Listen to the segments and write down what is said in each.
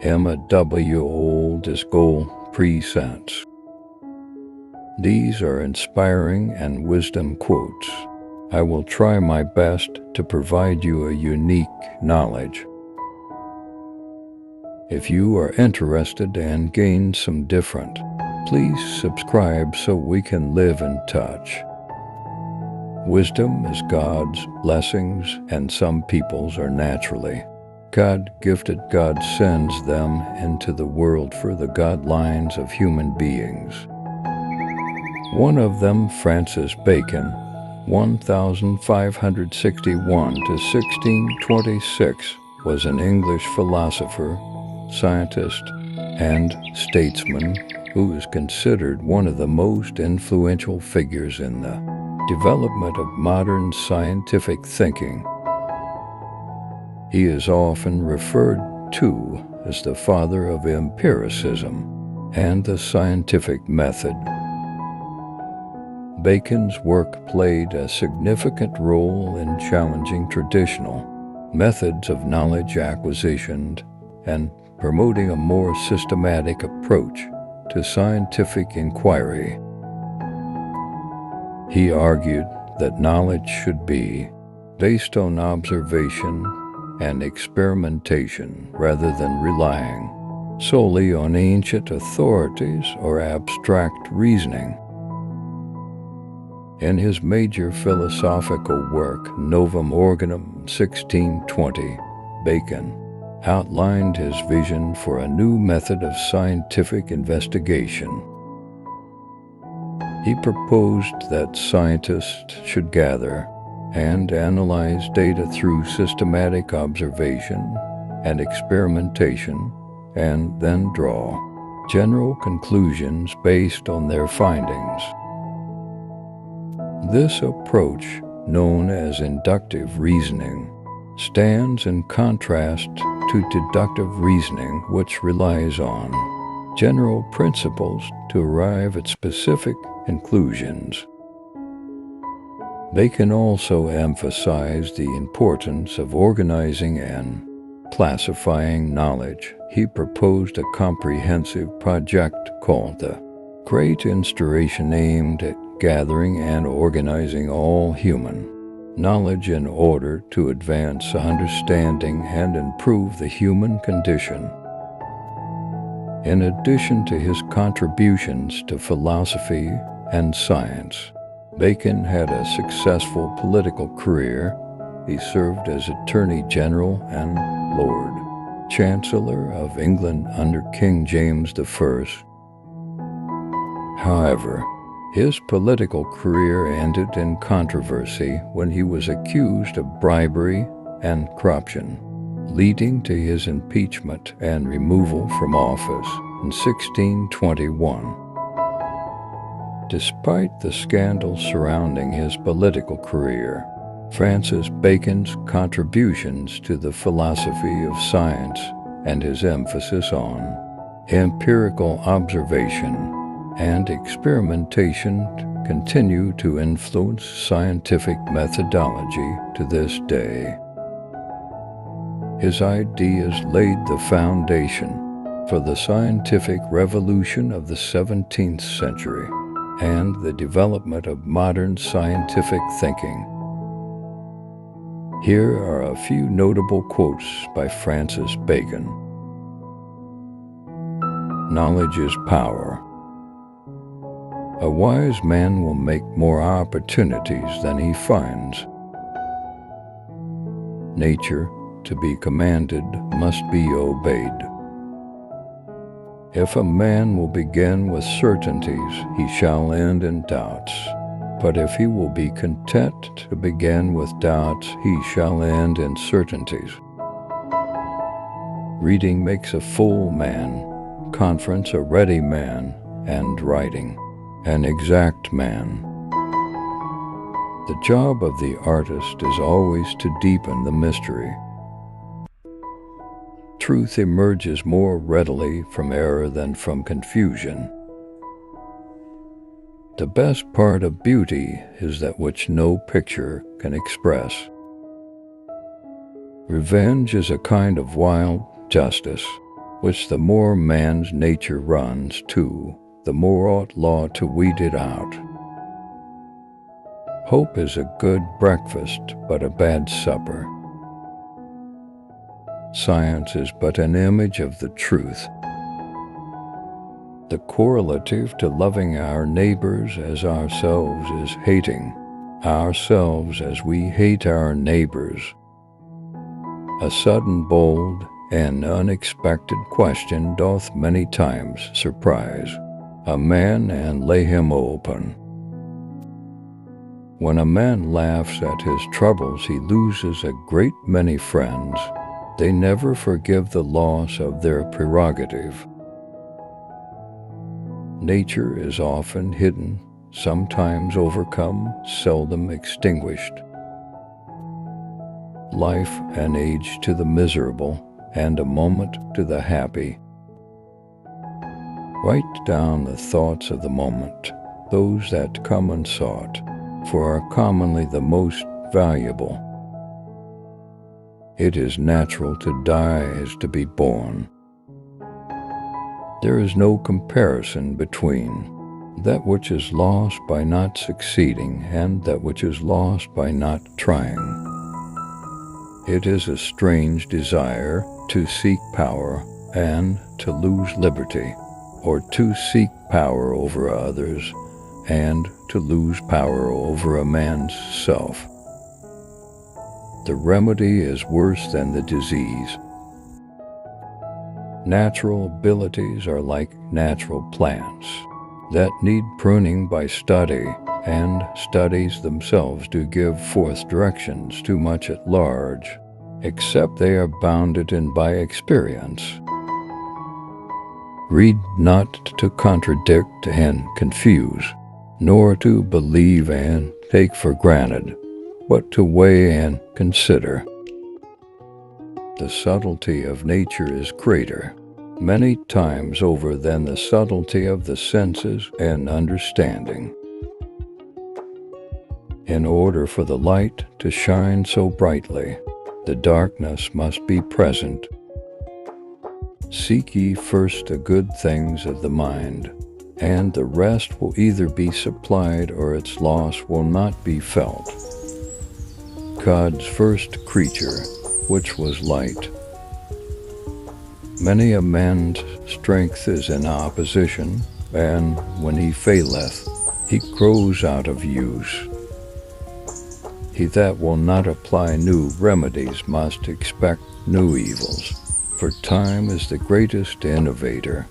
MAW oldest goal presents. These are inspiring and wisdom quotes. I will try my best to provide you a unique knowledge. If you are interested and gain some different, please subscribe so we can live in touch. Wisdom is God's blessings, and some people's are naturally God-gifted. God sends them into the world for the God lines of human beings. One of them, Francis Bacon, 1561 to 1626, was an English philosopher, scientist, and statesman who is considered one of the most influential figures in the development of modern scientific thinking. He is often referred to as the father of empiricism and the scientific method. Bacon's work played a significant role in challenging traditional methods of knowledge acquisition and promoting a more systematic approach to scientific inquiry. He argued that knowledge should be based on observation and experimentation rather than relying solely on ancient authorities or abstract reasoning. In his major philosophical work, Novum Organum, 1620, Bacon outlined his vision for a new method of scientific investigation. He proposed that scientists should gather and analyze data through systematic observation and experimentation, and then draw general conclusions based on their findings. This approach, known as inductive reasoning, stands in contrast to deductive reasoning, which relies on general principles to arrive at specific conclusions. Bacon also emphasized the importance of organizing and classifying knowledge. He proposed a comprehensive project called the Great Instauration, aimed at gathering and organizing all human knowledge in order to advance understanding and improve the human condition. In addition to his contributions to philosophy and science, Bacon had a successful political career. He served as Attorney General and Lord Chancellor of England under King James I. However, his political career ended in controversy when he was accused of bribery and corruption, leading to his impeachment and removal from office in 1621. Despite the scandal surrounding his political career, Francis Bacon's contributions to the philosophy of science and his emphasis on empirical observation and experimentation continue to influence scientific methodology to this day. His ideas laid the foundation for the scientific revolution of the 17th century and the development of modern scientific thinking. Here are a few notable quotes by Francis Bacon. Knowledge is power. A wise man will make more opportunities than he finds. Nature, to be commanded, must be obeyed. If a man will begin with certainties, he shall end in doubts. But if he will be content to begin with doubts, he shall end in certainties. Reading makes a full man, conference a ready man, and writing an exact man. The job of the artist is always to deepen the mystery. Truth emerges more readily from error than from confusion. The best part of beauty is that which no picture can express. Revenge is a kind of wild justice. which the more man's nature runs to, the more ought law to weed it out. Hope is a good breakfast, but a bad supper. Science is but an image of the truth. The correlative to loving our neighbors as ourselves is hating ourselves as we hate our neighbors. A sudden, bold, and unexpected question doth many times surprise a man and lay him open. When a man laughs at his troubles, he loses a great many friends. They never forgive the loss of their prerogative. Nature is often hidden, sometimes overcome, seldom extinguished. Life an age to the miserable, and a moment to the happy. Write down the thoughts of the moment, those that come unsought, for are commonly the most valuable. It is natural to die as to be born. There is no comparison between that which is lost by not succeeding and that which is lost by not trying. It is a strange desire to seek power and to lose liberty, or to seek power over others and to lose power over a man's self. The remedy is worse than the disease. Natural abilities are like natural plants that need pruning by study, and studies themselves do give forth directions too much at large, except they are bounded in by experience. Read not to contradict and confuse, nor to believe and take for granted, but to weigh and consider. The subtlety of nature is greater, many times over, than the subtlety of the senses and understanding. In order for the light to shine so brightly, the darkness must be present. Seek ye first the good things of the mind, and the rest will either be supplied or its loss will not be felt. God's first creature, which was light. Many a man's strength is in opposition, and when he faileth, he grows out of use. He that will not apply new remedies must expect new evils, for time is the greatest innovator.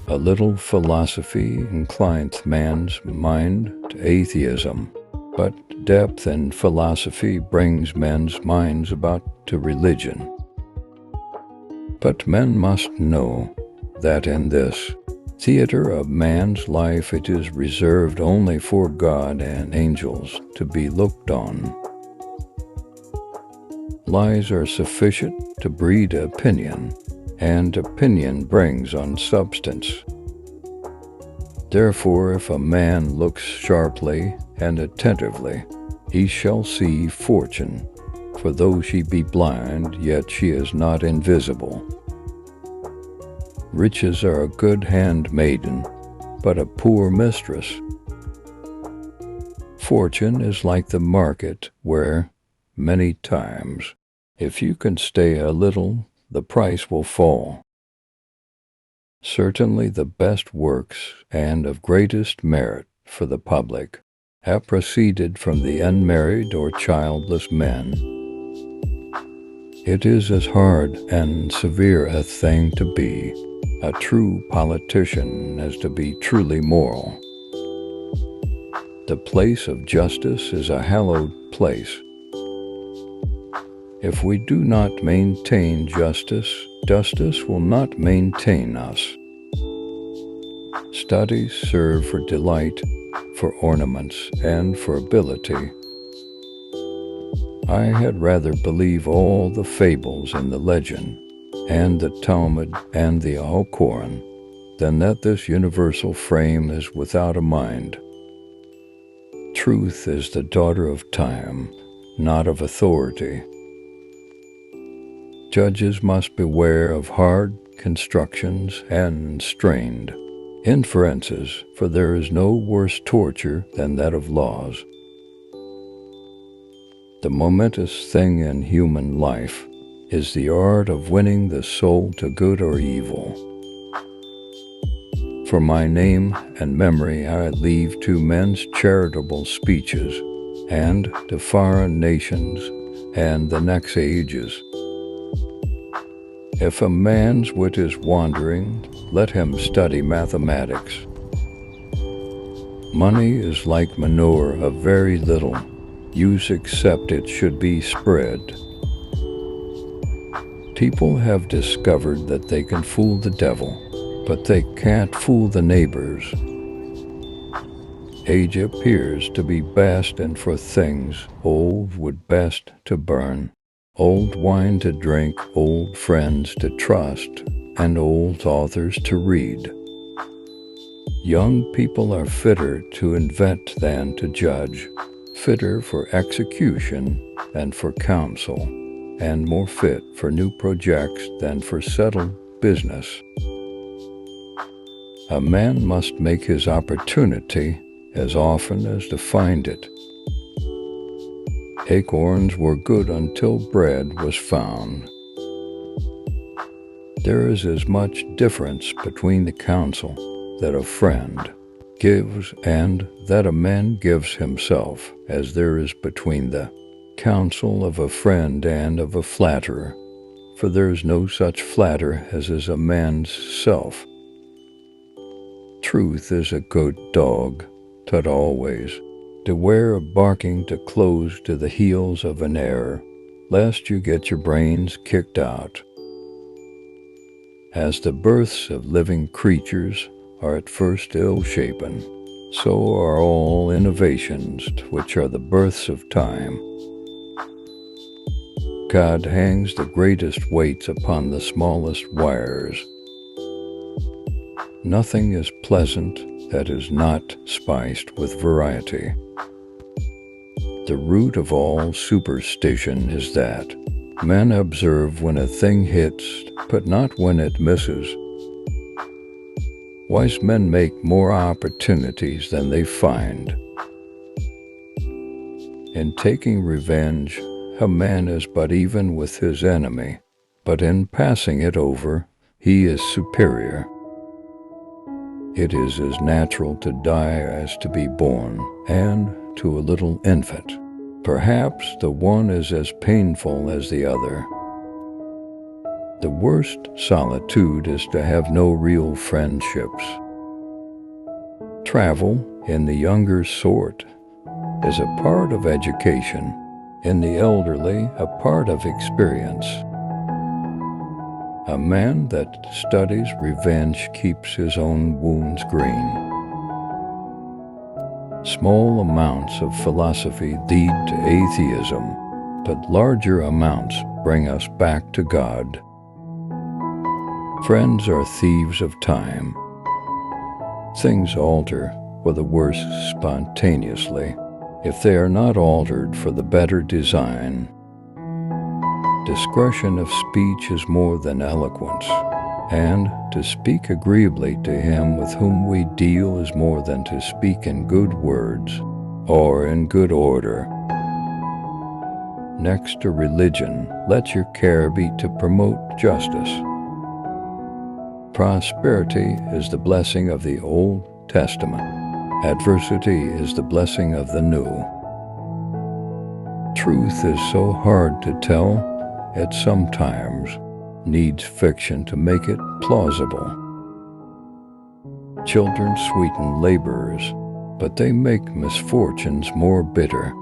A little philosophy inclineth man's mind to atheism, but depth in philosophy brings men's minds about to religion. But men must know that in this theater of man's life it is reserved only for God and angels to be looked on. Lies are sufficient to breed opinion, and opinion brings on substance. Therefore, if a man looks sharply and attentively, he shall see fortune, for though she be blind, yet she is not invisible. Riches are a good handmaiden, but a poor mistress. Fortune is like the market where, many times, if you can stay a little, the price will fall. Certainly the best works, and of greatest merit for the public, have proceeded from the unmarried or childless men. It is as hard and severe a thing to be a true politician as to be truly moral. The place of justice is a hallowed place. If we do not maintain justice, justice will not maintain us. Studies serve for delight, for ornaments, and for ability. I had rather believe all the fables in the legend, and the Talmud and the Alcoran, than that this universal frame is without a mind. Truth is the daughter of time, not of authority. Judges must beware of hard constructions and strained inferences, for there is no worse torture than that of laws. The momentous thing in human life is the art of winning the soul to good or evil. For my name and memory I leave to men's charitable speeches, and to foreign nations and the next ages. If a man's wit is wandering, let him study mathematics. Money is like manure of very little use except it should be spread. People have discovered that they can fool the devil, but they can't fool the neighbors. Age appears to be best, and for things old would best to burn. Old wine to drink, old friends to trust, and old authors to read. Young people are fitter to invent than to judge, fitter for execution than for counsel, and more fit for new projects than for settled business. A man must make his opportunity as often as to find it. Acorns were good until bread was found. There is as much difference between the counsel that a friend gives and that a man gives himself as there is between the counsel of a friend and of a flatterer, for there is no such flatterer as is a man's self. Truth is a good dog, taught always to wear a barking to close to the heels of an error, lest you get your brains kicked out. As the births of living creatures are at first ill-shapen, so are all innovations which are the births of time. God hangs the greatest weights upon the smallest wires. Nothing is pleasant that is not spiced with variety. The root of all superstition is that men observe when a thing hits, but not when it misses. Wise men make more opportunities than they find. In taking revenge, a man is but even with his enemy, but in passing it over, he is superior. It is as natural to die as to be born, and to a little infant. Perhaps the one is as painful as the other. The worst solitude is to have no real friendships. Travel, in the younger sort, is a part of education, in the elderly a part of experience. A man that studies revenge keeps his own wounds green. Small amounts of philosophy lead to atheism, but larger amounts bring us back to God. Friends are thieves of time. Things alter for the worse spontaneously, if they are not altered for the better design. Discretion of speech is more than eloquence, and to speak agreeably to him with whom we deal is more than to speak in good words or in good order. Next to religion, let your care be to promote justice. Prosperity is the blessing of the Old Testament. Adversity is the blessing of the New. Truth is so hard to tell, it sometimes needs fiction to make it plausible. Children sweeten labors, but they make misfortunes more bitter.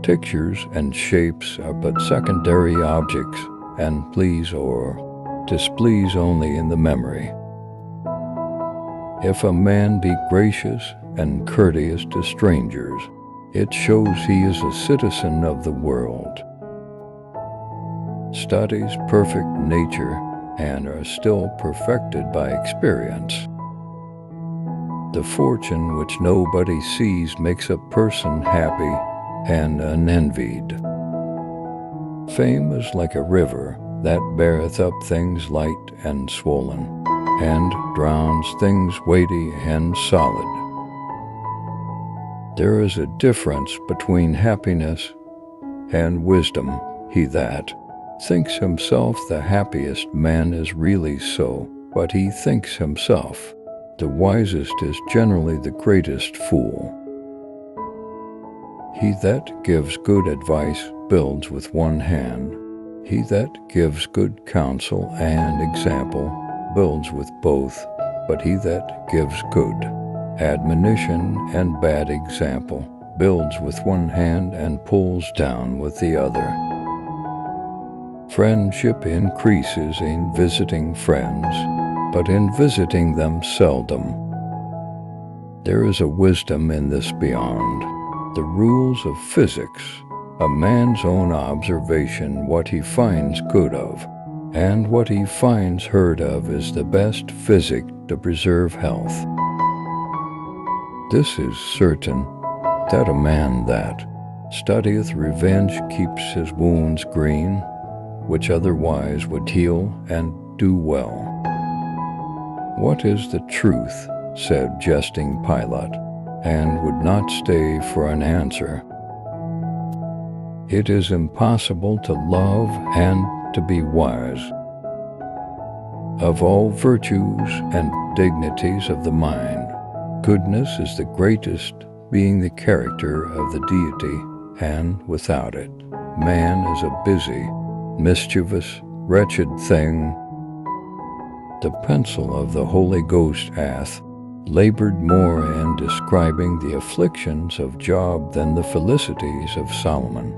Pictures and shapes are but secondary objects, and please or displease only in the memory. If a man be gracious and courteous to strangers, it shows he is a citizen of the world. Studies perfect nature and are still perfected by experience. The fortune which nobody sees makes a person happy and unenvied. fame is like a river that beareth up things light and swollen, and drowns things weighty and solid. There is a difference between happiness and wisdom. He that thinks himself the happiest man is really so, but he thinks himself the wisest is generally the greatest fool. He that gives good advice builds with one hand. He that gives good counsel and example builds with both, but he that gives good admonition and bad example builds with one hand and pulls down with the other. Friendship increases in visiting friends, but in visiting them seldom. There is a wisdom in this beyond the rules of physics, a man's own observation what he finds good of, and what he finds hurt of is the best physic to preserve health. This is certain, that a man that studieth revenge keeps his wounds green, which otherwise would heal and do well. What is the truth? Said jesting Pilate, and would not stay for an answer. It is impossible to love and to be wise. Of all virtues and dignities of the mind, goodness is the greatest, being the character of the deity, and without it, man is a busy, mischievous, wretched thing. The pencil of the Holy Ghost hath labored more in describing the afflictions of Job than the felicities of Solomon.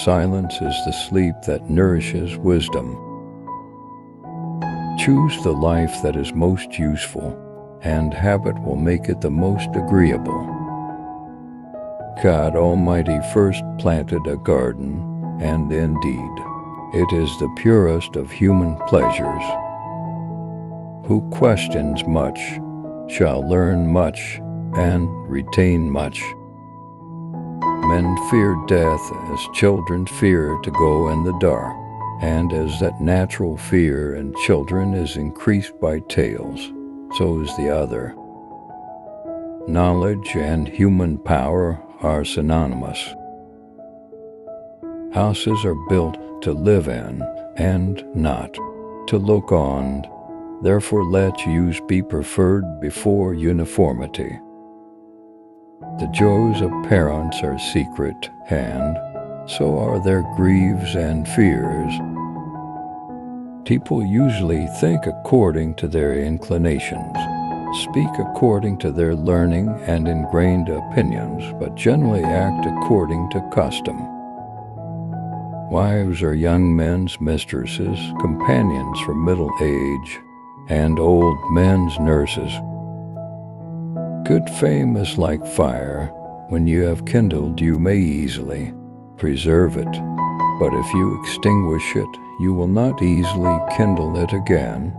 Silence is the sleep that nourishes wisdom. Choose the life that is most useful, and habit will make it the most agreeable. God Almighty first planted a garden, and indeed, it is the purest of human pleasures. Who questions much shall learn much and retain much. Men fear death as children fear to go in the dark, and as that natural fear in children is increased by tales, so is the other. Knowledge and human power are synonymous. Houses are built to live in and not to look on. Therefore let use be preferred before uniformity. The joys of parents are secret, and so are their griefs and fears. People usually think according to their inclinations, speak according to their learning and ingrained opinions, but generally act according to custom. Wives are young men's mistresses, companions for middle age, and old men's nurses. Good fame is like fire. When you have kindled, you may easily preserve it, but if you extinguish it, you will not easily kindle it again.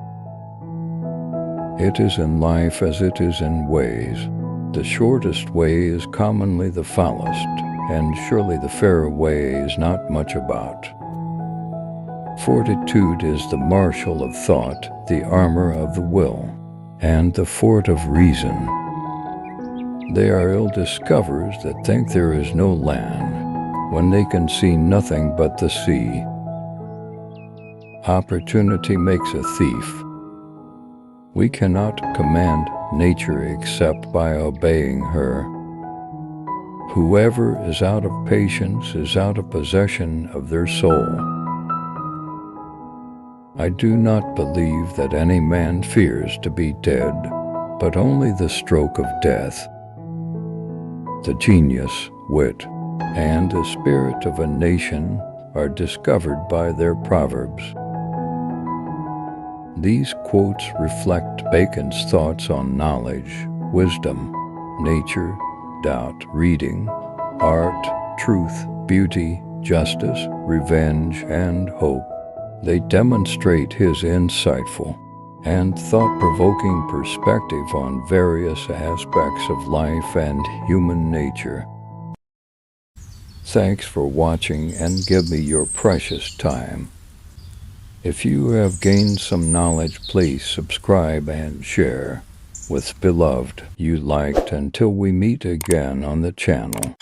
It is in life as it is in ways. The shortest way is commonly the foulest, and surely the fairer way is not much about. Fortitude is the marshal of thought, the armor of the will, and the fort of reason. They are ill-discoverers that think there is no land, when they can see nothing but the sea. Opportunity makes a thief. We cannot command nature except by obeying her. Whoever is out of patience is out of possession of their soul. I do not believe that any man fears to be dead, but only the stroke of death. The genius, wit, and the spirit of a nation are discovered by their proverbs. These quotes reflect Bacon's thoughts on knowledge, wisdom, nature, doubt, reading, art, truth, beauty, justice, revenge, and hope. They demonstrate his insightful and thought-provoking perspective on various aspects of life and human nature. Thanks for watching and give me your precious time. If you have gained some knowledge, please subscribe and share with beloved you liked. Until we meet again on the channel.